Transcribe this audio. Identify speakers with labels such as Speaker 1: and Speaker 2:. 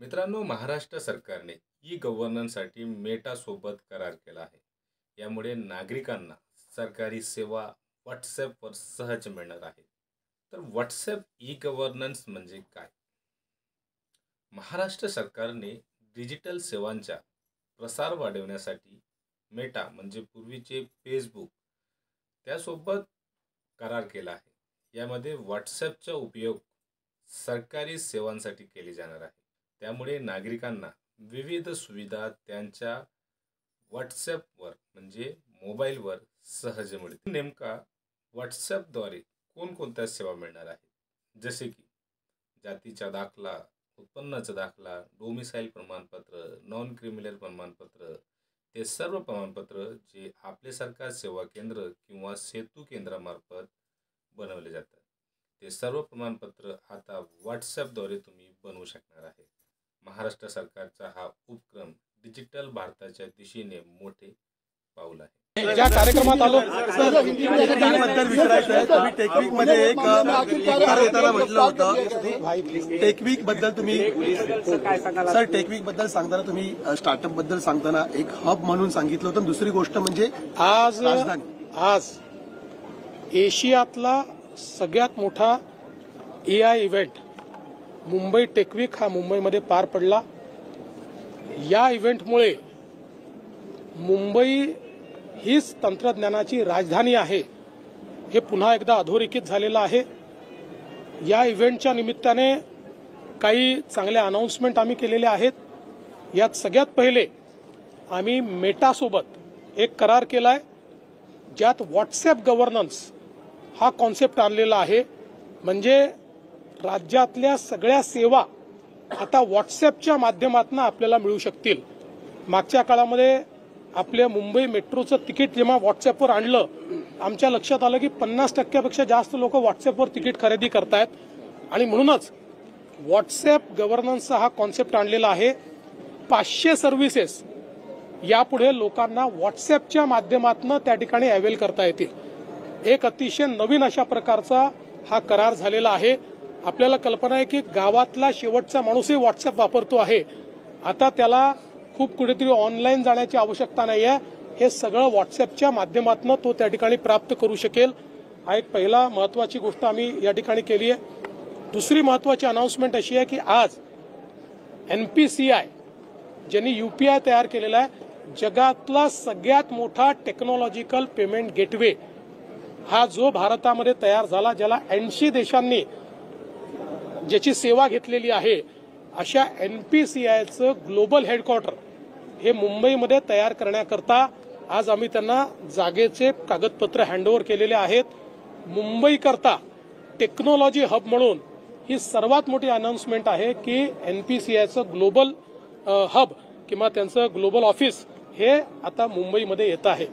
Speaker 1: मित्रांनो, महाराष्ट्र सरकारने E गव्हर्नन्ससाठी Meta सोबत करार केला आहे. यामुळे नागरिकांना सरकारी सेवा व्हॉट्सॲपवर सहज मिळणार आहे. तर व्हॉट्सॲप ई गव्हर्नन्स म्हणजे काय? महाराष्ट्र सरकारने डिजिटल सेवांचा प्रसार वाढवण्यासाठी मेटा म्हणजे पूर्वीचे फेसबुक त्यासोबत करार केला आहे. यामध्ये व्हॉट्सॲपचा उपयोग सरकारी सेवांसाठी केले जाणार आहे. त्यामुळे नागरिकांना विविध सुविधा त्यांच्या व्हॉट्सॲपवर म्हणजे मोबाईलवर सहज मिळतील. नेमका व्हॉट्सॲपद्वारे कोणकोणत्या सेवा मिळणार आहेत? जसे की जातीचा दाखला, उत्पन्नाचा दाखला, डोमिसाईल प्रमाणपत्र, नॉन क्रिमिनल प्रमाणपत्र, ते सर्व प्रमाणपत्र जे आपले सरकार सेवा केंद्र किंवा सेतू केंद्रामार्फत बनवले जातात. ते सर्व प्रमाणपत्र आता व्हॉट्सॲपद्वारे तुम्ही बनवू शकणार आहे. महाराष्ट्र सरकारचा हा उपक्रम डिजिटल भारताच्या दिशेने मोठे पाऊल आहे.
Speaker 2: ज्या कार्यक्रमात आलो
Speaker 3: टेक्निकबद्दल विचारायचं आहे. तुम्ही टेक्निकमध्ये एक उत्तर देताना म्हटलं होतं, टेक्निक बद्दल तुम्ही सर टेक्निक बद्दल सांगताना तुम्ही स्टार्टअप बद्दल सांगताना एक हब म्हणून सांगितलं होतं. दुसरी गोष्ट म्हणजे
Speaker 2: आज एशियातला सगळ्यात मोठा AI इव्हेंट मुंबई टेकवीक हा मुंबईमध्ये पार पडला. या इव्हेंटमुळे मुंबई हीच तंत्रज्ञानाची राजधानी आहे हे पुन्हा एकदा अधोरेखित झालेलं आहे. या इव्हेंटच्या निमित्ताने काही चांगले अनाउन्समेंट आम्ही केलेले आहेत. यात सगळ्यात पहिले आम्ही मेटासोबत एक करार केला आहे, ज्यात व्हॉट्सॲप गव्हर्नन्स हा कॉन्सेप्ट आणलेला आहे. म्हणजे राज्यातल्या सगळ्या सेवा आता व्हॉट्सॲपच्या माध्यमातून आपल्याला मिळू शकतील. मागच्या काळामध्ये आपल्या मुंबई मेट्रोचं तिकीट जेव्हा व्हॉट्सॲपवर आणलं, आमच्या लक्षात आलं की 50% जास्त लोक व्हॉट्सॲपवर तिकीट खरेदी करतायत. आणि म्हणूनच व्हॉट्सॲप गव्हर्नन्सचा हा कॉन्सेप्ट आणलेला आहे. 500 सर्व्हिसेस यापुढे लोकांना व्हॉट्सॲपच्या माध्यमातून त्या ठिकाणी अवेल करता येतील. एक अतिशय नवीन अशा प्रकारचा हा करार झालेला आहे. आपल्याला कल्पना आहे की गावातला शेवटचा माणूसही व्हॉट्सॲप वापरतो आहे. आता त्याला खूप कुठेतरी ऑनलाईन जाण्याची आवश्यकता नाही आहे. हे सगळं व्हॉट्सॲपच्या माध्यमातून तो त्या ठिकाणी प्राप्त करू शकेल. हा एक पहिला महत्त्वाची गोष्ट आम्ही या ठिकाणी केली आहे. दुसरी महत्त्वाची अनाउन्समेंट अशी आहे की आज NPCI ज्यांनी UPI तयार केलेला आहे, जगातला सगळ्यात मोठा टेक्नॉलॉजिकल पेमेंट गेटवे हा जो भारतामध्ये तयार झाला, ज्याला 80 देशांनी ज्याची सेवा घेतलेली आहे, अशा NPCIचं ग्लोबल हेडक्वार्टर हे मुंबईमध्ये तयार करण्याकरता आज आम्ही त्यांना जागेचे कागदपत्र हँडओव्हर केलेले आहेत. मुंबईकरता टेक्नॉलॉजी हब म्हणून ही सर्वात मोठी अनाउन्समेंट आहे की NPCIचं ग्लोबल हब किंवा त्यांचं ग्लोबल ऑफिस हे आता मुंबईमध्ये येत आहे.